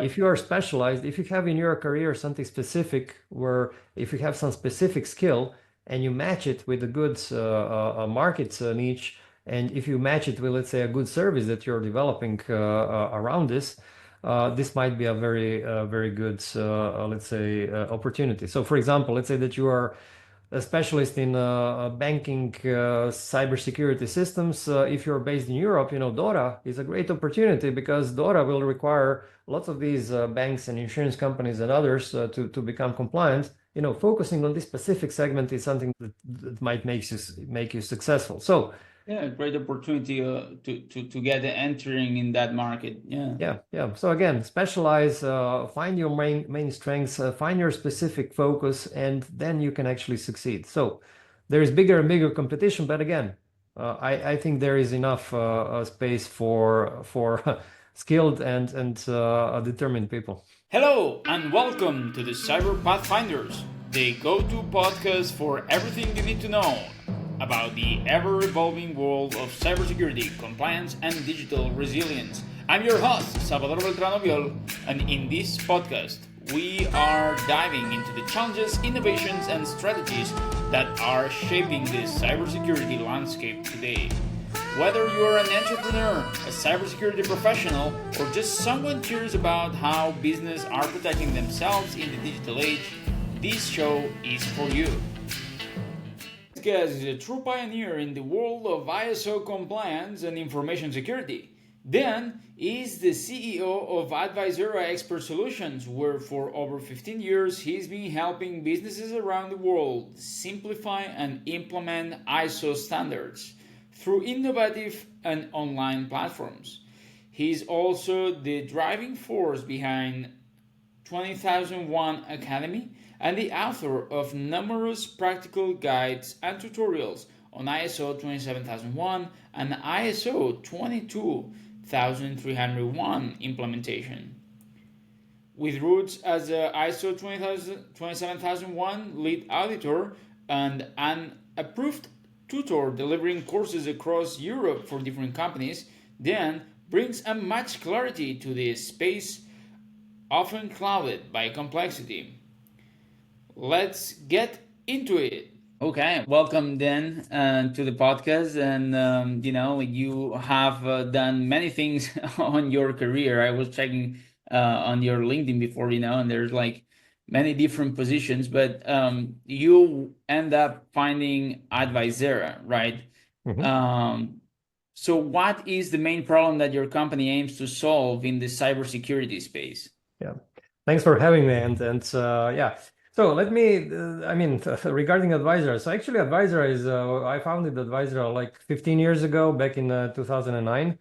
If you are specialized, if you have in your career something specific, where if you have some specific skill and you match it with a good market niche, and if you match it with, let's say, a good service that you're developing around this, this might be a very good, let's say, opportunity. So, for example, let's say that you are a specialist in banking, cybersecurity systems. If you're based in Europe, DORA is a great opportunity because DORA will require lots of these banks and insurance companies and others to become compliant. Focusing on this specific segment is something that might make you successful. So, yeah, great opportunity to get entering in that market. Yeah. So again, specialize, find your main strengths, find your specific focus, and then you can actually succeed. So there is bigger and bigger competition, but again, I think there is enough space for skilled and determined people. Hello and welcome to the Cyber Pathfinders, the go-to podcast for everything you need to know about the ever-evolving world of cybersecurity, compliance, and digital resilience. I'm your host, Salvador Beltrano Viol, and in this podcast, we are diving into the challenges, innovations, and strategies that are shaping the cybersecurity landscape today. Whether you're an entrepreneur, a cybersecurity professional, or just someone curious about how businesses are protecting themselves in the digital age, this show is for you. This guest is a true pioneer in the world of ISO compliance and information security. Dejan is the CEO of Advisora Expert Solutions, where for over 15 years he's been helping businesses around the world simplify and implement ISO standards through innovative and online platforms. He's also the driving force behind 20001 Academy and the author of numerous practical guides and tutorials on ISO 27001 and ISO 22301 implementation. With roots as a ISO 27001 lead auditor and an approved tutor delivering courses across Europe for different companies, Dejan brings a much clarity to the space often clouded by complexity. Let's get into it. Okay, welcome then to the podcast. And you have done many things on your career. I was checking on your LinkedIn before, and there's like many different positions, but you end up finding Advisora, right? So what is the main problem that your company aims to solve in the cybersecurity space? Yeah, thanks for having me. And yeah, so let me, regarding Advisora. So actually, Advisora is, I founded Advisora like 15 years ago, back in 2009.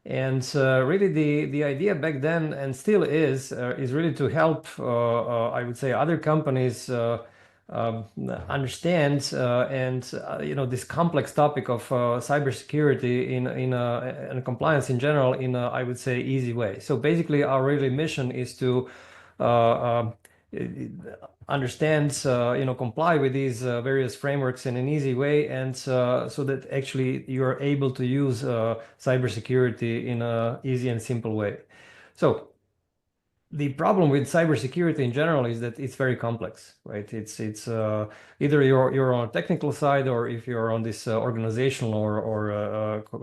And really, the idea back then, and still is really to help, I would say, other companies understand this complex topic of cybersecurity and compliance in general in a, I would say, easy way. So basically, our really mission is to understand, comply with these various frameworks in an easy way, and so that actually you're able to use cybersecurity in a easy and simple way. So the problem with cybersecurity in general is that it's very complex, right? It's either you're on a technical side, or if you're on this organizational or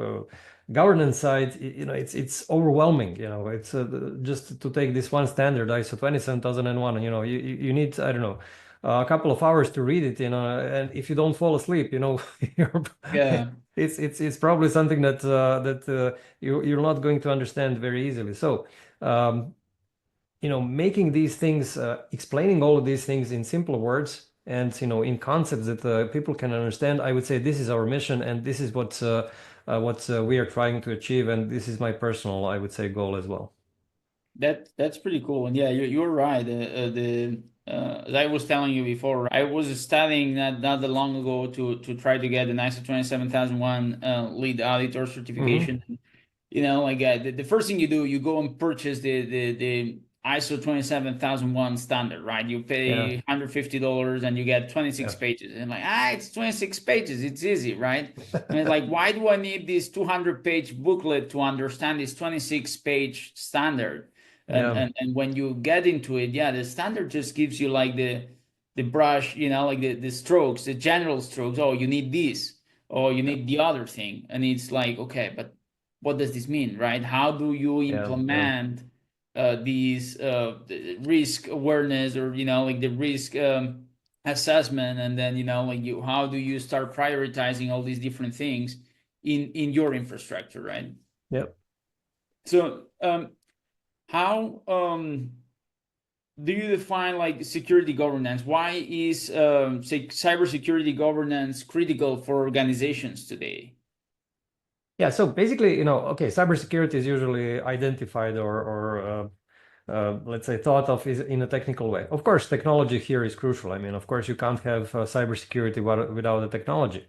governance side, it's overwhelming. It's just to take this one standard, ISO 27001. You need, I don't know, a couple of hours to read it. And if you don't fall asleep, Yeah. it's probably something that you're not going to understand very easily. So. Making these things, explaining all of these things in simple words and, in concepts that people can understand, I would say this is our mission, and this is what we are trying to achieve. And this is my personal, I would say, goal as well. That's pretty cool. And yeah, you're right. As I was telling you before, I was studying not that long ago to try to get an ISO 27001 lead auditor certification. The first thing you do, you go and purchase the ISO 27001 standard, right? You pay $150 and you get 26 pages. And it's 26 pages. It's easy, right? And it's like, why do I need this 200-page booklet to understand this 26-page standard? and Yeah, and when you get into it, yeah, the standard just gives you like the brush, like the strokes, the general strokes. Oh, you need this, or you yeah, need the other thing, and it's like, okay, but what does this mean, right? How do you yeah, yeah. implement these risk awareness, or like the risk assessment, and then like you how do you start prioritizing all these different things in your infrastructure, right? Yeah. So how do you define like security governance? Why is say cybersecurity governance critical for organizations today? Yeah, so basically, okay, cybersecurity is usually identified or let's say thought of is in a technical way. Of course, technology here is crucial. I mean, of course, you can't have cybersecurity without the technology.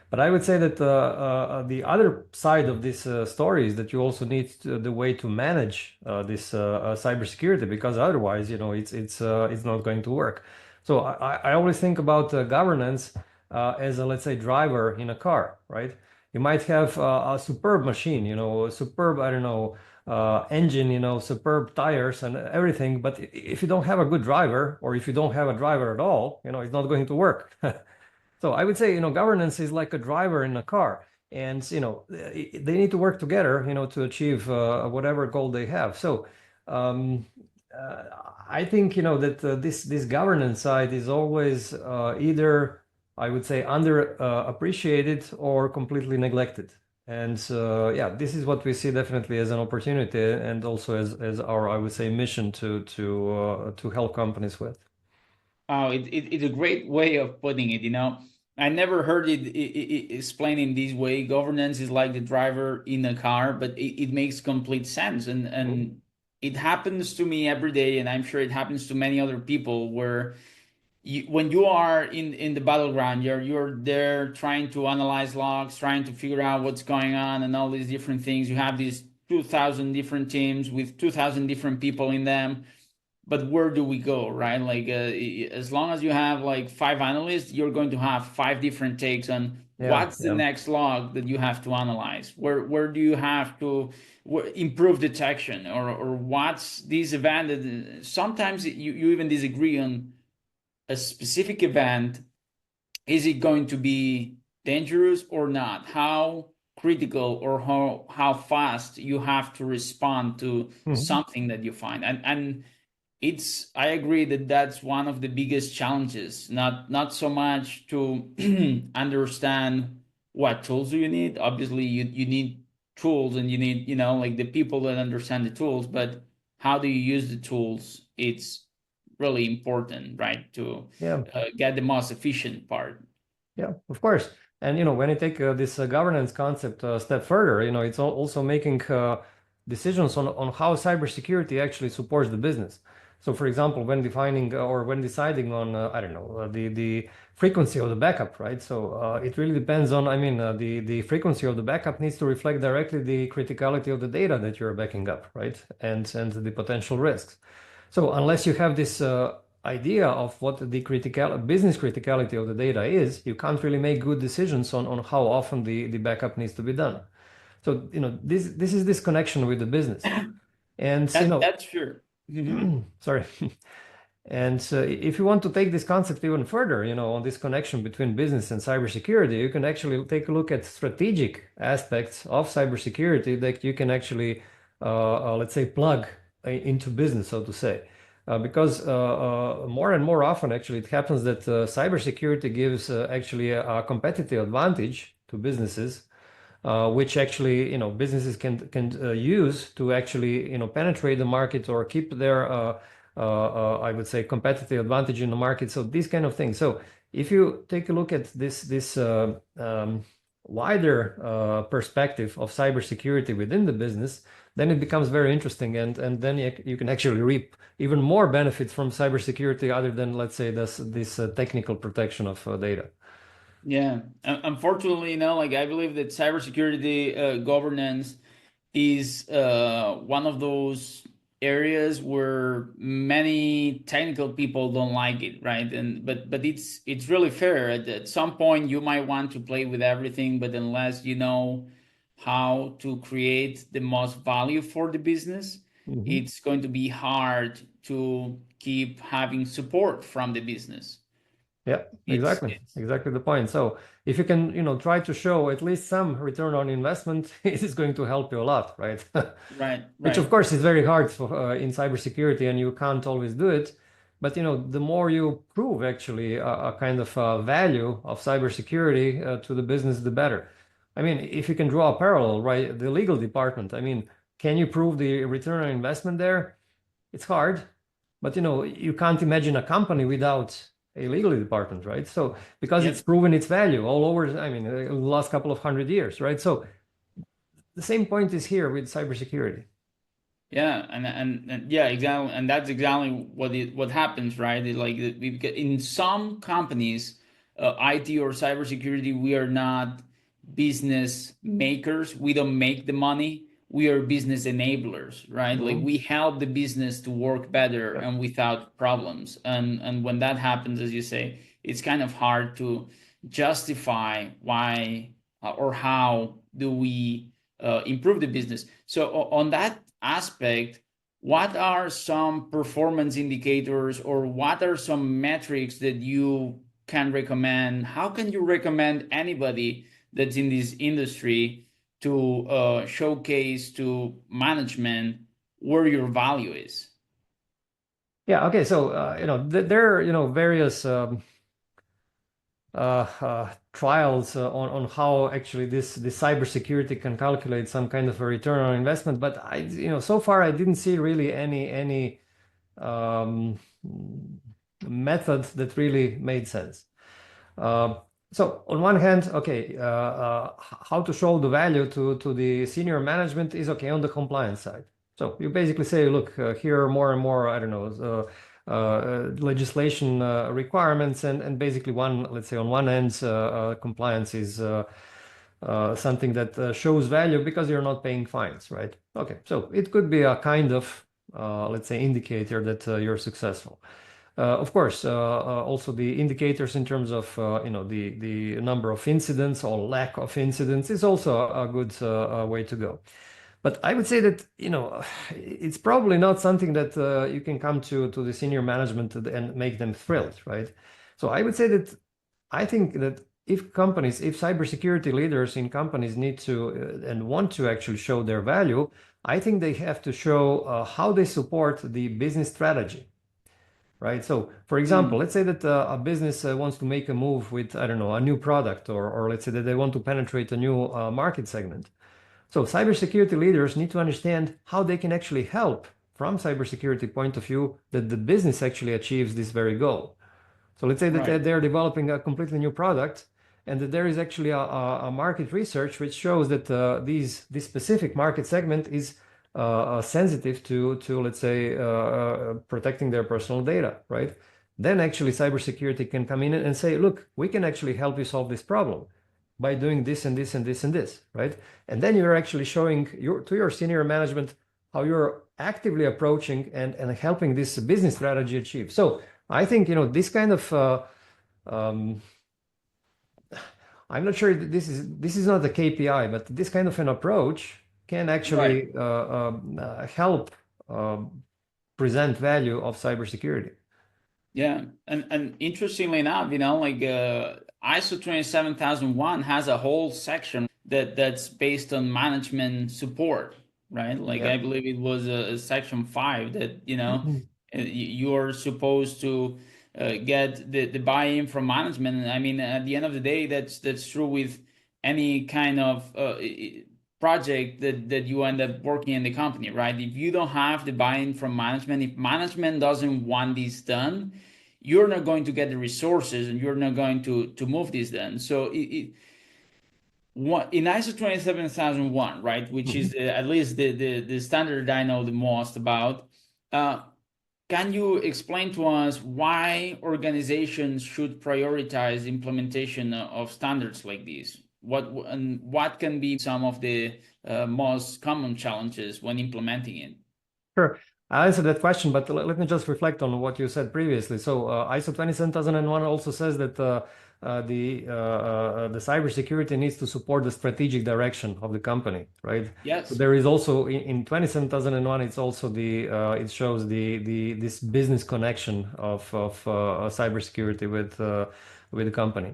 But I would say that the other side of this story is that you also need the way to manage this cybersecurity, because otherwise, it's not going to work. So I always think about governance as a, let's say, driver in a car, right? You might have a superb machine, a superb, I don't know, engine, superb tires and everything. But if you don't have a good driver, or if you don't have a driver at all, it's not going to work. So I would say, governance is like a driver in a car, and they need to work together, to achieve whatever goal they have. So um, uh, I think, that this governance side is always either, I would say, under appreciated or completely neglected. And yeah, this is what we see definitely as an opportunity, and also as our, I would say, mission to help companies with. Oh, it's a great way of putting it. I never heard it explained in this way. Governance is like the driver in a car, but it makes complete sense. And Mhm. it happens to me every day, and I'm sure it happens to many other people where when you are in the battleground, you're there trying to analyze logs, trying to figure out what's going on, and all these different things. You have these 2,000 different teams with 2,000 different people in them, but where do we go, right? Like as long as you have like five analysts, you're going to have five different takes on Yeah, what's the yeah, next log that you have to analyze. Where do you have to improve detection, or what's this event that sometimes you even disagree on a specific event. Is it going to be dangerous or not? How critical, or how fast you have to respond to Mhm. something that you find. And it's I agree that that's one of the biggest challenges. Not so much to understand what tools do you need. Obviously you need tools, and you need like the people that understand the tools, but how do you use the tools? It's really important, right, to yeah. get the most efficient part. Yeah, of course. And when you take this governance concept a step further, it's also making decisions on how cybersecurity actually supports the business. So, for example, when defining or when deciding on, I don't know, the frequency of the backup, right? So it really depends on, I mean, the frequency of the backup needs to reflect directly the criticality of the data that you're backing up, right? And the potential risks. So unless you have this idea of what the critical business criticality of the data is, you can't really make good decisions on how often the backup needs to be done. So, this is this connection with the business. And, That's sure. sorry. And if you want to take this concept even further, on this connection between business and cybersecurity, you can actually take a look at strategic aspects of cybersecurity that you can actually, let's say, plug into business, so to say. Because more and more often, actually, it happens that cybersecurity gives actually a competitive advantage to businesses, which actually businesses can use to actually penetrate the market or keep their I would say competitive advantage in the market. So these kind of things. So if you take a look at this wider perspective of cybersecurity within the business, then it becomes very interesting, and then you can actually reap even more benefits from cybersecurity other than, let's say, this technical protection of data. Yeah, unfortunately, like I believe that cybersecurity governance is one of those areas where many technical people don't like it, right? And but it's really fair. At some point, you might want to play with everything, but unless you know how to create the most value for the business, Mhm. it's going to be hard to keep having support from the business. Yeah, exactly. It's Exactly the point. So if you can, try to show at least some return on investment, it is going to help you a lot, right? right, Which of right. course is very hard in cybersecurity, and you can't always do it. But the more you prove actually a kind of value of cybersecurity to the business, the better. I mean, if you can draw a parallel, right? The legal department, I mean, can you prove the return on investment there? It's hard, but you can't imagine a company without a legal department, right? So because it's Yep. proven its value all over, I mean, the last couple of 100 years, right? So the same point is here with cybersecurity. Yeah, and yeah, exactly, and that's exactly what happens, right? Like we've got in some companies, IT or cybersecurity, we are not business makers. We don't make the money. We are business enablers, right? Like Mhm. we help the business to work better Yep. and without problems. And when that happens, as you say, it's kind of hard to justify why or how do we improve the business. So on that aspect, what are some performance indicators or what are some metrics that you can recommend? How can you recommend anybody that's in this industry to showcase to management where your value is? Yeah. Okay. So there are various trials on how actually this cybersecurity can calculate some kind of a return on investment. But so far I didn't see really any um, method that really made sense. Uh, so on one hand, okay, how to show the value to the senior management is okay on the compliance side. So you basically say, look, here are more and more, I don't know, legislation requirements, and basically let's say on one end, compliance is something that shows value because you're not paying fines, right? Okay, so it could be a kind of, let's say, indicator that you're successful. Of course, also the indicators in terms of the number of incidents or lack of incidents is also a good way to go. But I would say that it's probably not something that you can come to the senior management and make them thrilled, right? So I would say that I think that if cybersecurity leaders in companies need to and want to actually show their value, I think they have to show how they support the business strategy, right? So, for example, Mm, let's say that a business wants to make a move with, I don't know, a new product, or let's say that they want to penetrate a new market segment. So, cybersecurity leaders need to understand how they can actually help from cybersecurity point of view that the business actually achieves this very goal. So let's say that right. they're developing a completely new product, and that there is actually a market research which shows that this specific market segment is sensitive to let's say protecting their personal data, right? Then actually cybersecurity can come in and say, look, we can actually help you solve this problem by doing this and this and this and this, right? And then you're actually showing to your senior management how you're actively approaching and helping this business strategy achieve. So I think this kind of um, I'm not sure that this is not a KPI, but this kind of an approach can Right. actually help present value of cybersecurity. Yeah, and interestingly enough, like ISO 27001 has a whole section that's based on management support, right? Like I Yep. believe it was a section 5 that you're supposed to get the buy-in from management. And I mean, at the end of the day, that's true with any kind of project that you end up working in the company, right? If you don't have the buy-in from management, if management doesn't want this done, you're not going to get the resources and you're not going to move this then. So in ISO 27001, right, which is Mhm. at least the standard I know the most about, uh, can you explain to us why organizations should prioritize implementation of standards like these? What can be some of the most common challenges when implementing it? Sure. I'll answer that question, but let me just reflect on what you said previously. So ISO 27001 also says that the cybersecurity needs to support the strategic direction of the company, right? So Yes. there is also in 27001, it's also it shows the this business connection of cybersecurity with the company.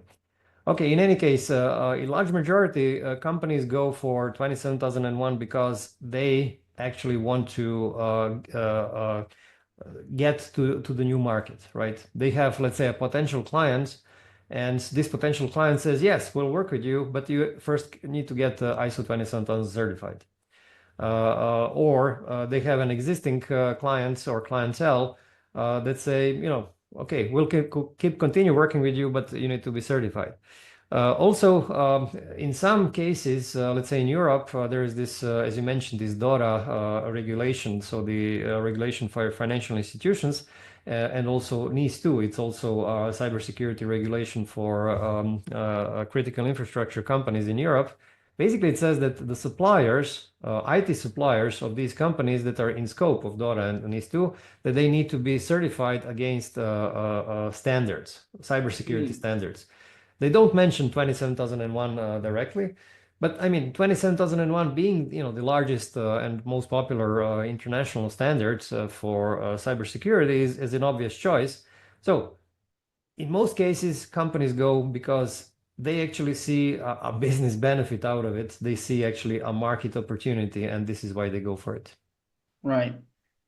Okay, in any case, a large majority companies go for 27001 because they actually want to get to the new market, right? They have, let's say, a potential client, and this potential client says, yes, we'll work with you, but you first need to get ISO 27000 certified. Or they have an existing clients or clientele that say, okay, we'll continue working with you, but you need to be certified. Also, in some cases, let's say in Europe, there is this, as you mentioned, this DORA regulation, so the regulation for financial institutions, and also NIS2. It's also cybersecurity regulation for critical infrastructure companies in Europe. Basically, it says that the suppliers, IT suppliers of these companies that are in scope of DORA and NIS2, that they need to be certified against standards, cybersecurity Mm. standards. They don't mention 27001 directly, but I mean 27001 being the largest and most popular international standards for cybersecurity is an obvious choice. So in most cases, companies go because they actually see a business benefit out of it. They see actually a market opportunity, and this is why they go for it. Right.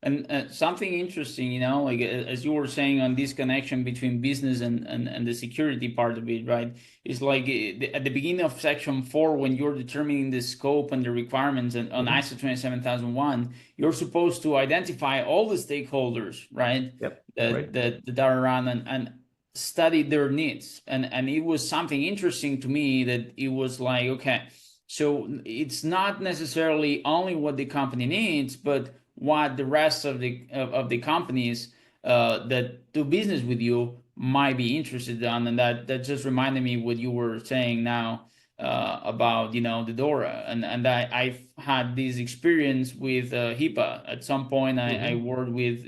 And something interesting, like as you were saying on this connection between business and the security part of it, right? Is like at the beginning of section 4, when you're determining the scope and the requirements and on Mhm. ISO 27001, you're supposed to identify all the stakeholders, right? Yep. Right. That are around and study their needs. And it was something interesting to me that it was like, okay, so it's not necessarily only what the company needs, but what the rest of the companies that do business with you might be interested in, and that just reminded me what you were saying now about the DORA, and I've had this experience with HIPAA. At some point, I Hmm. worked with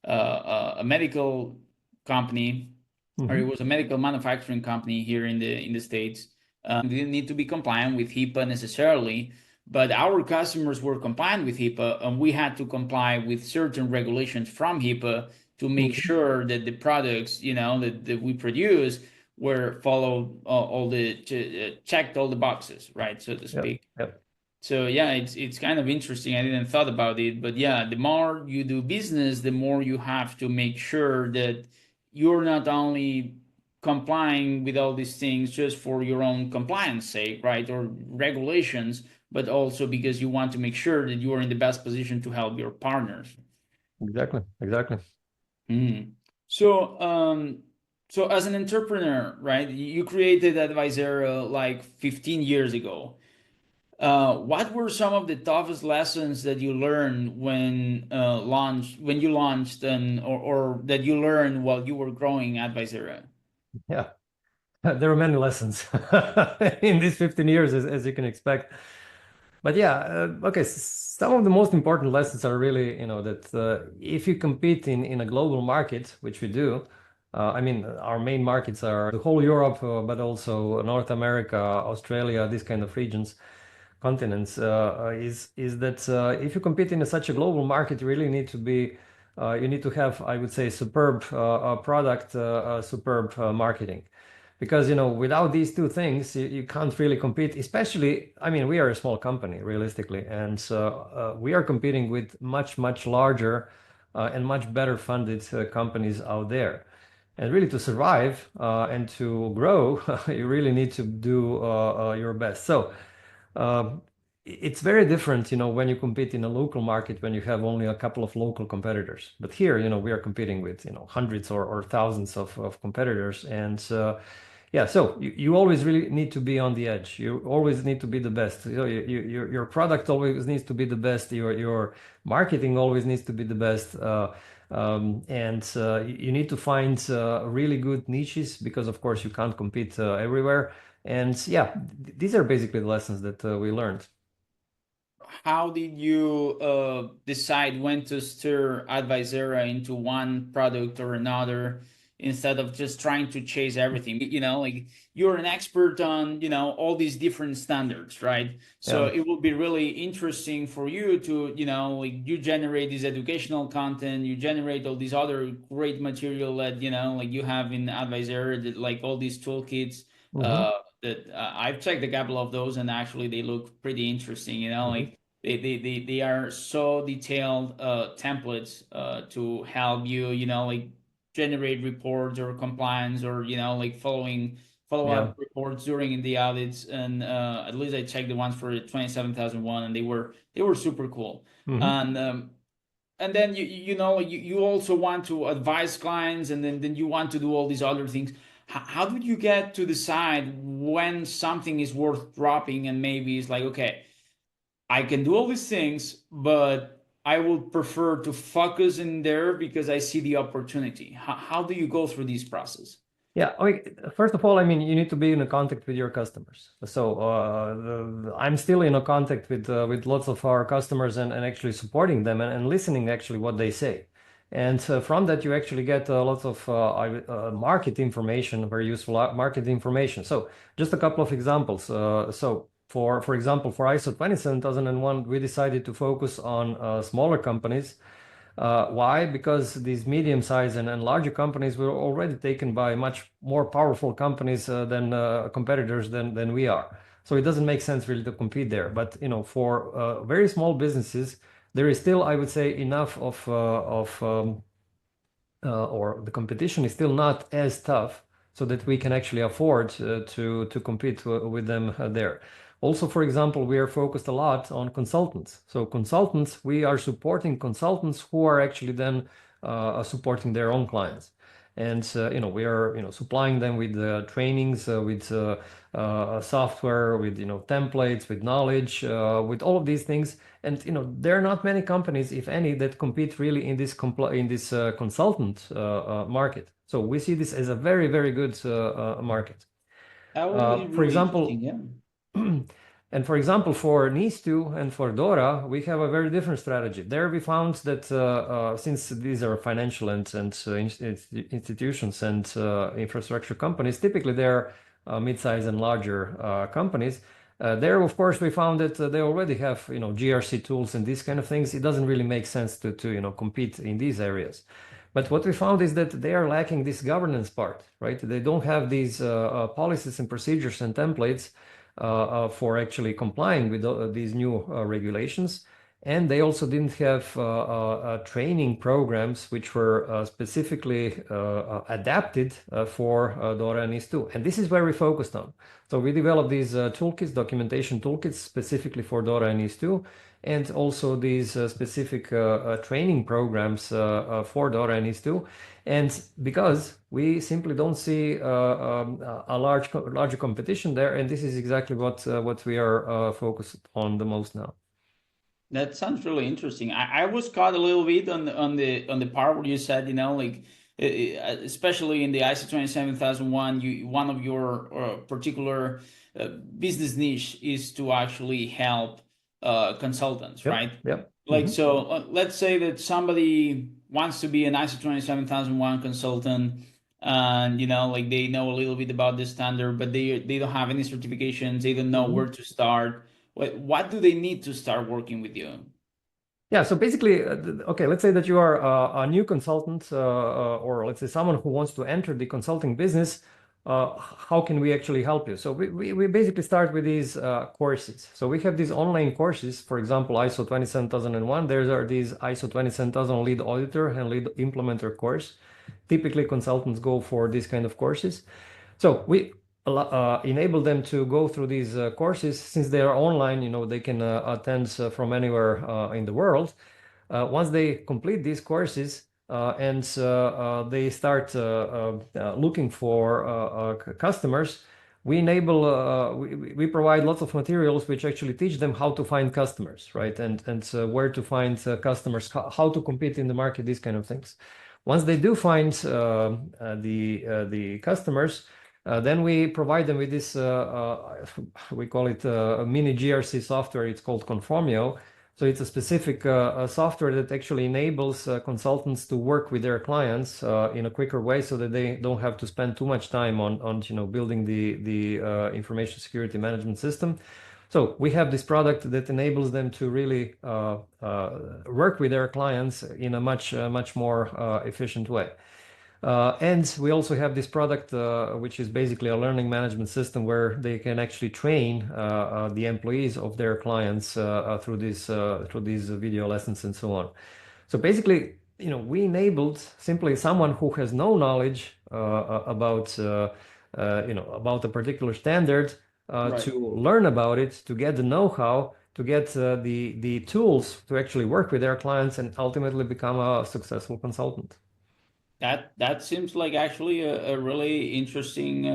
a medical company, or it Hmm. was a medical manufacturing company here in the States. We didn't need to be compliant with HIPAA necessarily, but our customers were compliant with HIPAA, and we had to comply with certain regulations from HIPAA to make Hmm. sure that the products, that we produce were followed all the checked all the boxes, right, so to Yep. speak. Yep. So yeah, it's kind of interesting. I didn't thought about it, but yeah, the more you do business, the more you have to make sure that you're not only complying with all these things just for your own compliance sake, right, or regulations, but also because you want to make sure that you are in the best position to help your partners. Exactly. Exactly. Mhm. So, so as an entrepreneur, right, you created Advisor like 15 years ago. What were some of the toughest lessons that you learned when you launched, or that you learned while you were growing at Visera? Yeah. There are many lessons in these 15 years, as you can expect. But yeah, okay, some of the most important lessons are really, that if you compete in a global market, which we do, I mean, our main markets are the whole Europe, but also North America, Australia, these kind of regions, continents, is that if you compete in such a global market, you really need to be, you need to have, I would say, superb product, superb marketing, because without these two things you can't really compete, especially, I mean, we are a small company realistically, and so we are competing with much larger and much better funded companies out there, and really to survive and to grow you really need to do your best. So um, it's very different, when you compete in a local market when you have only a couple of local competitors. But here, we are competing with, hundreds or thousands of competitors. And yeah, so you always really need to be on the edge. You always need to be the best. Your product always needs to be the best. Your marketing always needs to be the best. And you need to find really good niches because, of course, you can't compete everywhere. And yeah, these are basically the lessons that we learned. How did you decide when to steer Advisera into one product or another? instead of just trying to chase everything. Like you're an expert on, all these different standards, right? So Yeah. it will be really interesting for you to, like you generate this educational content, you generate all these other great material that, like you have in Advisor, that, like all these toolkits, Hmm. uh, that I've checked a couple of those and actually they look pretty interesting, Hmm. like they are so detailed templates to help you, like generate reports or compliance or, like follow Yeah. up reports during the audits. And at least I checked the ones for 27001 and they were super cool. Hmm. And then you also want to advise clients, and then you want to do all these other things. How did you get to decide when something is worth dropping, and maybe it's like, okay, I can do all these things, but I would prefer to focus in there because I see the opportunity. How do you go through this process? Yeah, first of all, I mean, you need to be in a contact with your customers. So I'm still in a contact with lots of our customers and actually supporting them and listening actually what they say. And from that, you actually get lots of market information, very useful market information. So just a couple of examples. So for example, for ISO 27001, we decided to focus on smaller companies. Why? Because these medium-sized and larger companies were already taken by much more powerful companies than competitors than we are. So it doesn't make sense really to compete there. But for very small businesses, there is still, I would say, enough of or the competition is still not as tough so that we can actually afford to compete with them there. Also, for example, we are focused a lot on consultants. So consultants, we are supporting consultants who are actually then supporting their own clients. And we are supplying them with trainings, with software, with templates, with knowledge, with all of these things. And there are not many companies, if any, that compete really in this consultant market. So we see this as a very, very good market. That will be For really interesting. example, Yeah. and for example, for NIS2 and for DORA, we have a very different strategy. There we found that since these are financial and institutions and infrastructure companies, typically they're mid-size and larger companies. There, of course, we found that they already have GRC tools and these kind of things. It doesn't really make sense to compete in these areas. But what we found is that they are lacking this governance part, right? They don't have these policies and procedures and templates for actually complying with these new regulations. And they also didn't have training programs which were specifically adapted for DORA and NIS2. And this is where we focused on. So we developed these toolkits, documentation toolkits specifically for DORA and NIS2, and also these specific training programs for DORA and NIS2. And because we simply don't see a larger competition there, and this is exactly what we are focused on the most now. That sounds really interesting. I was caught a little bit on the part where you said, like especially in the ISO 27001, one of your particular business niche is to actually help consultants, Yep, right? yep. Like so, let's say that somebody wants to be an ISO 27001 consultant, and like they know a little bit about the standard, but they don't have any certifications. They don't know Hmm. where to start. What do they need to start working with you? Yeah, so basically, okay, let's say that you are a new consultant, or let's say someone who wants to enter the consulting business. How can we actually help you? So we basically start with these courses. So we have these online courses, for example, ISO 27001. There are these ISO 27000 lead auditor and lead implementer course. Typically, consultants go for these kind of courses. So we enable them to go through these courses since they are online. They can attend from anywhere in the world. Once they complete these courses and they start looking for customers, we provide lots of materials which actually teach them how to find customers, right? And where to find customers, how to compete in the market, these kind of things. Once they do find the customers, then we provide them with this, we call it a mini GRC software. It's called Conformio, So it's a specific software that actually enables consultants to work with their clients in a quicker way, so that they don't have to spend too much time on building the information security management system. So we have this product that enables them to really work with their clients in a much more efficient way. And we also have this product, which is basically a learning management system where they can actually train the employees of their clients through these video lessons and so on. So basically, we enabled simply someone who has no knowledge about a particular standard Right. to learn about it, to get the know-how, to get the tools to actually work with their clients and ultimately become a successful consultant. That seems like actually a really interesting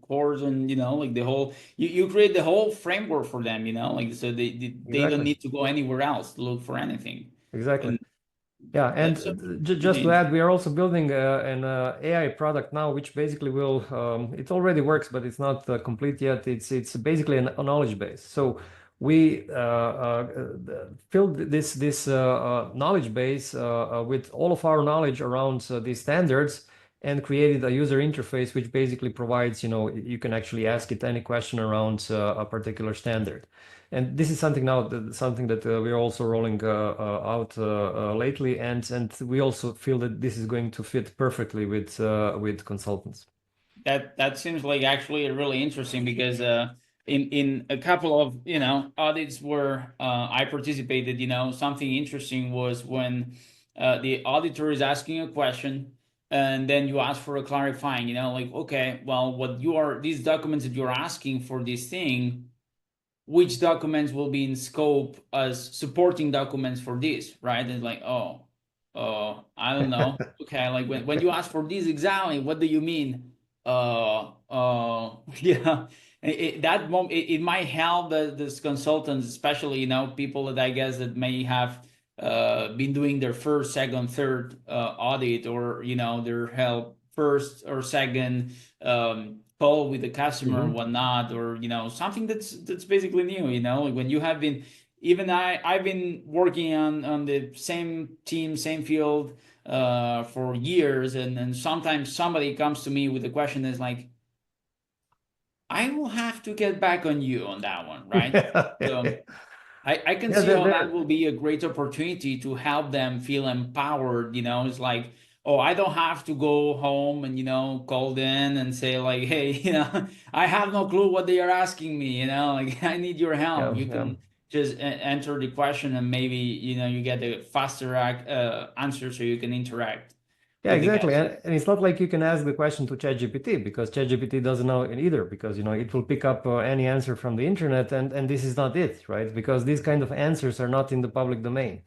course, and like the whole you create the whole framework for them, like so they don't Exactly. need to go anywhere else to look for anything. Exactly. And Yeah, and that's so just pretty to add, interesting. we are also building an AI product now, which basically will, it already works, but it's not complete yet. It's basically a knowledge base. So we filled this knowledge base with all of our knowledge around these standards and created a user interface which basically provides, you can actually ask it any question around a particular standard. And this is something now, something that we are also rolling out lately, and we also feel that this is going to fit perfectly with consultants. That seems like actually really interesting because in a couple of audits where I participated, something interesting was when the auditor is asking a question and then you ask for a clarifying, like, okay, well, what you are these documents that you're asking for this thing, which documents will be in scope as supporting documents for this, right? And like, I don't know. Okay, like when you ask for this exam, what do you mean? Yeah. That moment, it might help this consultants, especially people that I guess that may have been doing their first, second, third audit, or their help first or second call with the customer and Mhm. whatnot, or something that's basically new. Like when you have been, even I've been working on the same team, same field for years, and sometimes somebody comes to me with a question that's like, I will have to get back on you on that one, right? Yeah, So I can yeah, see how that there. will be a great opportunity to help them feel empowered. It's like, oh, I don't have to go home and, call in and say, like, hey, I have no clue what they are asking me, like, I need your help. Yeah, You yeah. can just enter the question and maybe, you get a faster answer so you can interact Yeah, with the exactly. guest. And it's not like you can ask the question to ChatGPT because ChatGPT doesn't know it either because it will pick up any answer from the internet and this is not it, right? Because these kind of answers are not in the public domain.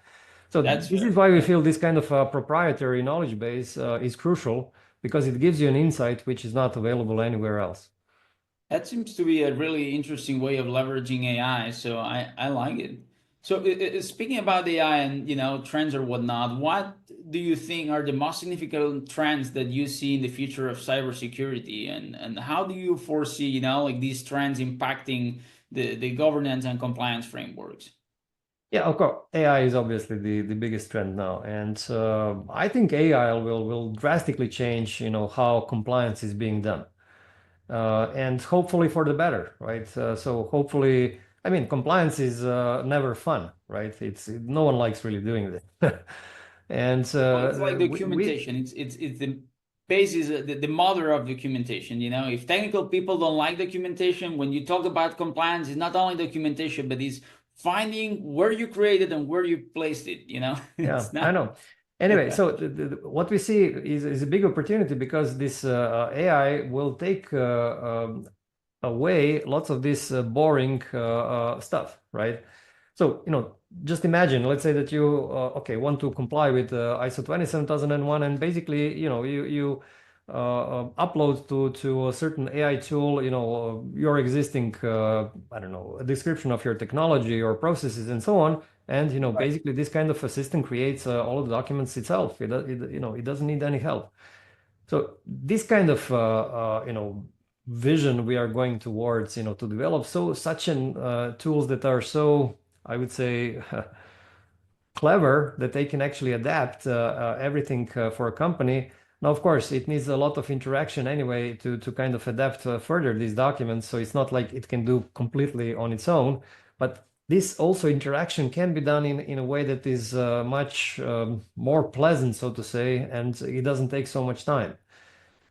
So That's this is fair. why we That's feel this kind of proprietary knowledge base is crucial because it gives you an insight which is not available anywhere else. That seems to be a really interesting way of leveraging AI. So I like it. So speaking about AI and trends or whatnot, what do you think are the most significant trends that you see in the future of cybersecurity, and how do you foresee like these trends impacting the governance and compliance frameworks? Yeah, of course. AI is obviously the biggest trend now, and I think AI will drastically change, how compliance is being done, and hopefully for the better, right? So hopefully, I mean, compliance is never fun, right? No one likes really doing this, and Well, it's like we documentation. It's the basis, the mother of documentation. If technical people don't like documentation, when you talk about compliance, it's not only documentation, but it's finding where you created and where you placed it. Yeah, It's I not. know. Anyway, so what we see is a big opportunity because this AI will take away lots of this boring stuff, right? So, just imagine, let's say that you, okay, want to comply with ISO 27001, and basically, you upload to a certain AI tool, your existing, I don't know, a description of your technology or processes and so on. And, Right. basically this kind of assistant creates all of the documents itself. It doesn't need any help. So this kind of vision we are going towards, to develop such an tools that are so I would say, clever that they can actually adapt everything for a company. Now, of course, it needs a lot of interaction anyway to kind of adapt further these documents. So it's not like it can do completely on its own, but this also interaction can be done in a way that is much more pleasant, so to say, and it doesn't take so much time.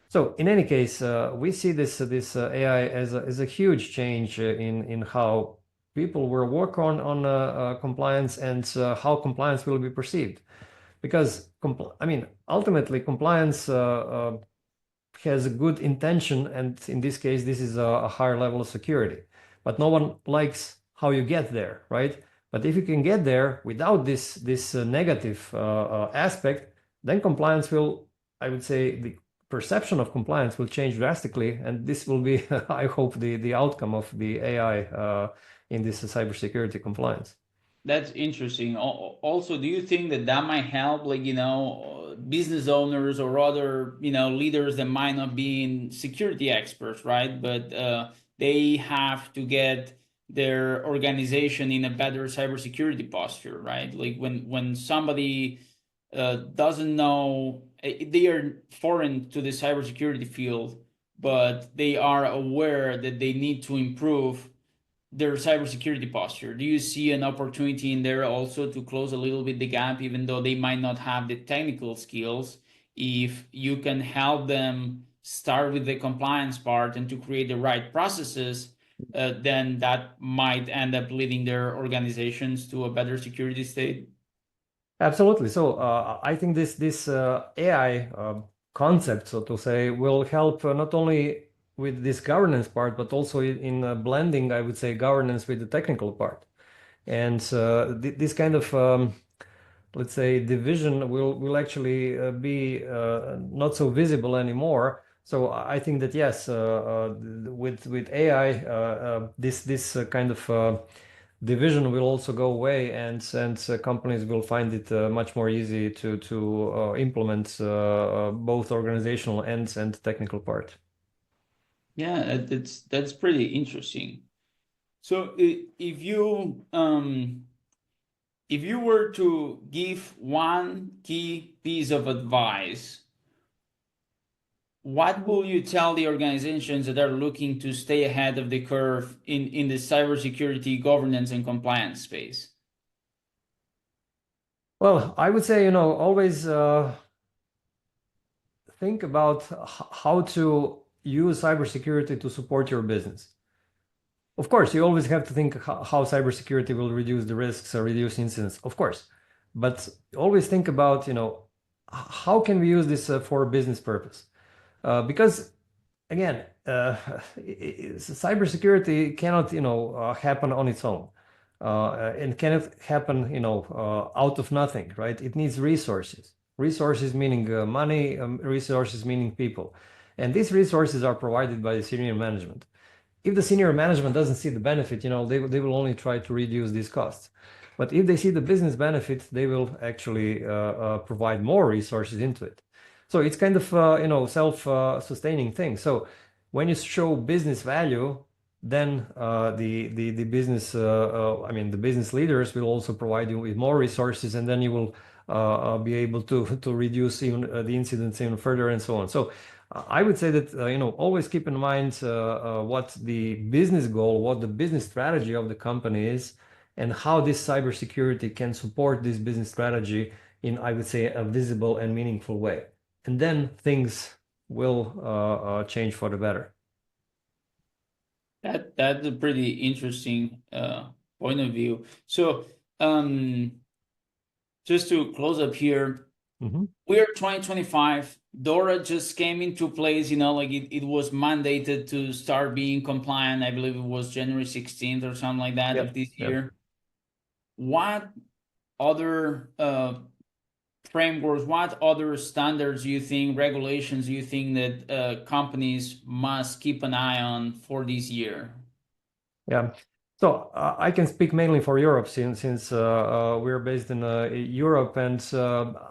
So in any case, we see this AI as a huge change in how people will work on compliance and how compliance will be perceived. Because I mean, ultimately, compliance has a good intention, and in this case, this is a higher level of security. But no one likes how you get there, right? But if you can get there without this negative aspect, then compliance will, I would say, the perception of compliance will change drastically, and this will be, I hope, the outcome of the AI in this cybersecurity compliance. That's interesting. Also, do you think that that might help, like, business owners or other, leaders that might not be in security experts, right? But they have to get their organization in a better cybersecurity posture, right? Like when somebody doesn't know, they are foreign to the cybersecurity field, but they are aware that they need to improve their cybersecurity posture. Do you see an opportunity in there also to close a little bit the gap, even though they might not have the technical skills? If you can help them start with the compliance part and to create the right processes, then that might end up leading their organizations to a better security state. Absolutely. So I think this AI concept, so to say, will help not only with this governance part, but also in blending, I would say, governance with the technical part. And this kind of let's say division will actually be not so visible anymore. So I think that yes, with AI, this kind of division will also go away, and companies will find it much more easy to implement both organizational and technical part. Yeah, that's pretty interesting. So if you were to give one key piece of advice, what will you tell the organizations that are looking to stay ahead of the curve in the cybersecurity governance and compliance space? Well, I would say, always think about how to use cybersecurity to support your business. Of course, you always have to think how cybersecurity will reduce the risks or reduce incidents, of course. But always think about, how can we use this for a business purpose? Because again, cybersecurity cannot, happen on its own. And cannot happen, out of nothing, right? It needs resources. Resources meaning money, resources meaning people. And these resources are provided by the senior management. If the senior management doesn't see the benefit, they will only try to reduce these costs. But if they see the business benefit, they will actually provide more resources into it. So it's kind of self-sustaining thing. So when you show business value, then the business I mean the business leaders will also provide you with more resources, and then you will be able to reduce even the incidents even further and so on. So I would say that always keep in mind what the business goal, what the business strategy of the company is, and how this cybersecurity can support this business strategy in, I would say, a visible and meaningful way. And then things will change for the better. That's a pretty interesting point of view. So um, just to close up here, we are 2025. DORA just came into place, like it was mandated to start being compliant. I believe it was January 16th or something like that of this Yep. year. What other frameworks, what other standards do you think, regulations do you think that companies must keep an eye on for this year? Yeah. So I can speak mainly for Europe since we're based in Europe, and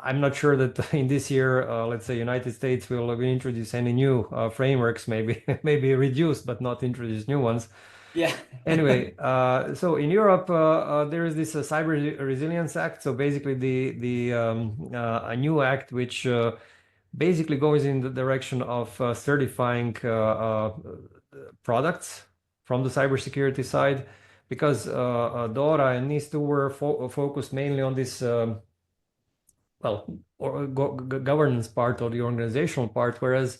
I'm not sure that in this year, let's say United States will introduce any new frameworks, maybe maybe reduce, but not introduce new ones. Yeah. Anyway, so in Europe, there is this Cyber Resilience Act. So basically, a new act which basically goes in the direction of certifying products from the cybersecurity side, because DORA and NIS2 were focused mainly on this governance part or the organizational part, whereas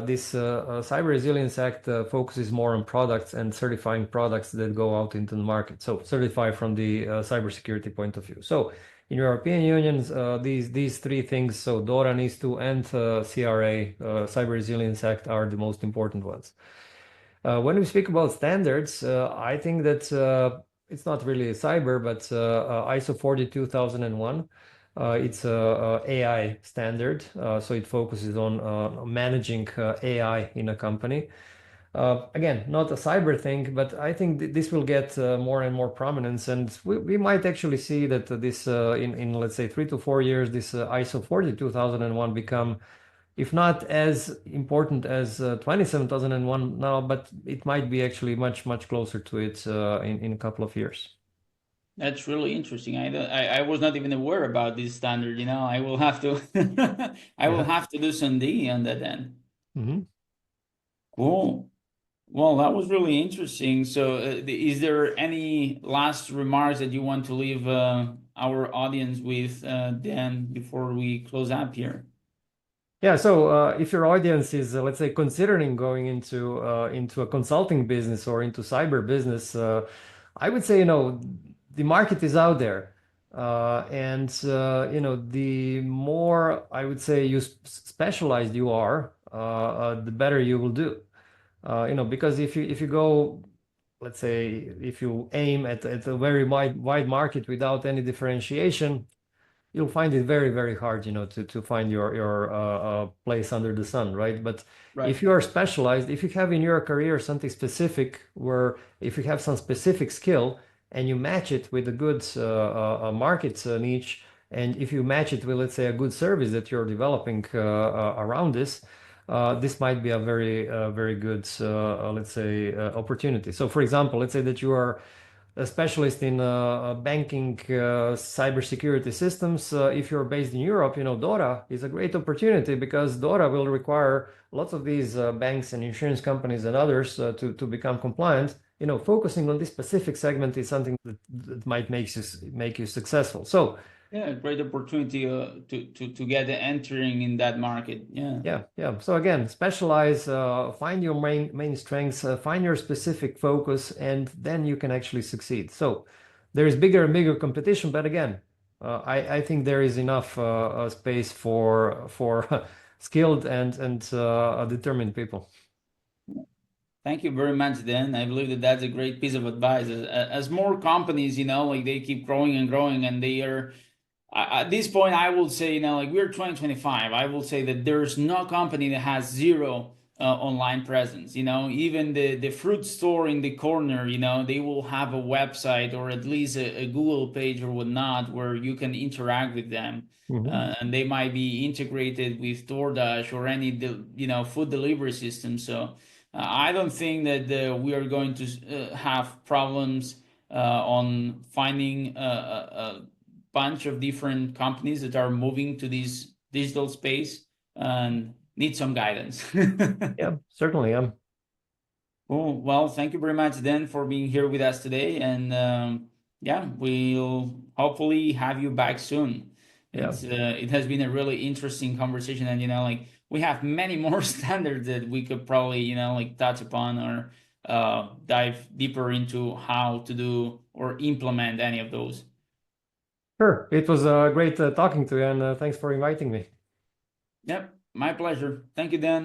this Cyber Resilience Act focuses more on products and certifying products that go out into the market. So certify from the cybersecurity point of view. So in European unions, these three things, so DORA, NIS2, and CRA, Cyber Resilience Act, are the most important ones. When we speak about standards, I think that it's not really cyber, but ISO 42001. It's a AI standard, so it focuses on managing AI in a company. Again, not a cyber thing, but I think this will get more and more prominence, and we might actually see that this in let's say 3 to 4 years, this ISO 42001 become, if not as important as 27001 now, but it might be actually much closer to it in a couple of years. That's really interesting. I was not even aware about this standard, you know. I will have to I will Yeah. have to do some digging on that then. Hmm. Cool. Well, that was really interesting. So, is there any last remarks that you want to leave our audience with, Dan, before we close up here? Yeah, so if your audience is, let's say, considering going into a consulting business or into cyber business, I would say, the market is out there, and the more I would say you specialized you are, the better you will do. Because if you go, let's say, if you aim at a very wide market without any differentiation, you'll find it very hard, to find your place under the sun, right? But Right. if you are specialized, if you have in your career something specific, where if you have some specific skill and you match it with a good market niche, and if you match it with, let's say, a good service that you're developing around this might be a very good, let's say, opportunity. So, for example, let's say that you are a specialist in banking cybersecurity systems. If you're based in Europe, DORA is a great opportunity, because DORA will require lots of these banks and insurance companies and others to become compliant. Focusing on this specific segment is something that might make you successful. So Yeah, great opportunity to get entering in that market. Yeah. yeah. So again, specialize, find your main strengths, find your specific focus, and then you can actually succeed. So there is bigger and bigger competition, but again, I think there is enough space for skilled and determined people. Thank you very much, Dan. I believe that that's a great piece of advice. As more companies, you know, like they keep growing and growing, and they are at this point, I will say, you know, like we're 2025, I will say that there's no company that has zero online presence. You know, even the fruit store in the corner, you know, they will have a website or at least a Google page or whatnot where you can interact with them. Mhm. And they might be integrated with DoorDash or any, you know, food delivery system. So I don't think that we are going to have problems on finding a bunch of different companies that are moving to this digital space and need some guidance. Yeah, certainly. Cool. Well, thank you very much, Dan, for being here with us today. And yeah, we'll hopefully have you back soon. Yeah. It has been a really interesting conversation, and you know, like we have many more standards that we could probably, you know, like touch upon or dive deeper into how to do or implement any of those. Sure. It was great talking to you, and thanks for inviting me. Yep, my pleasure. Thank you, Dan.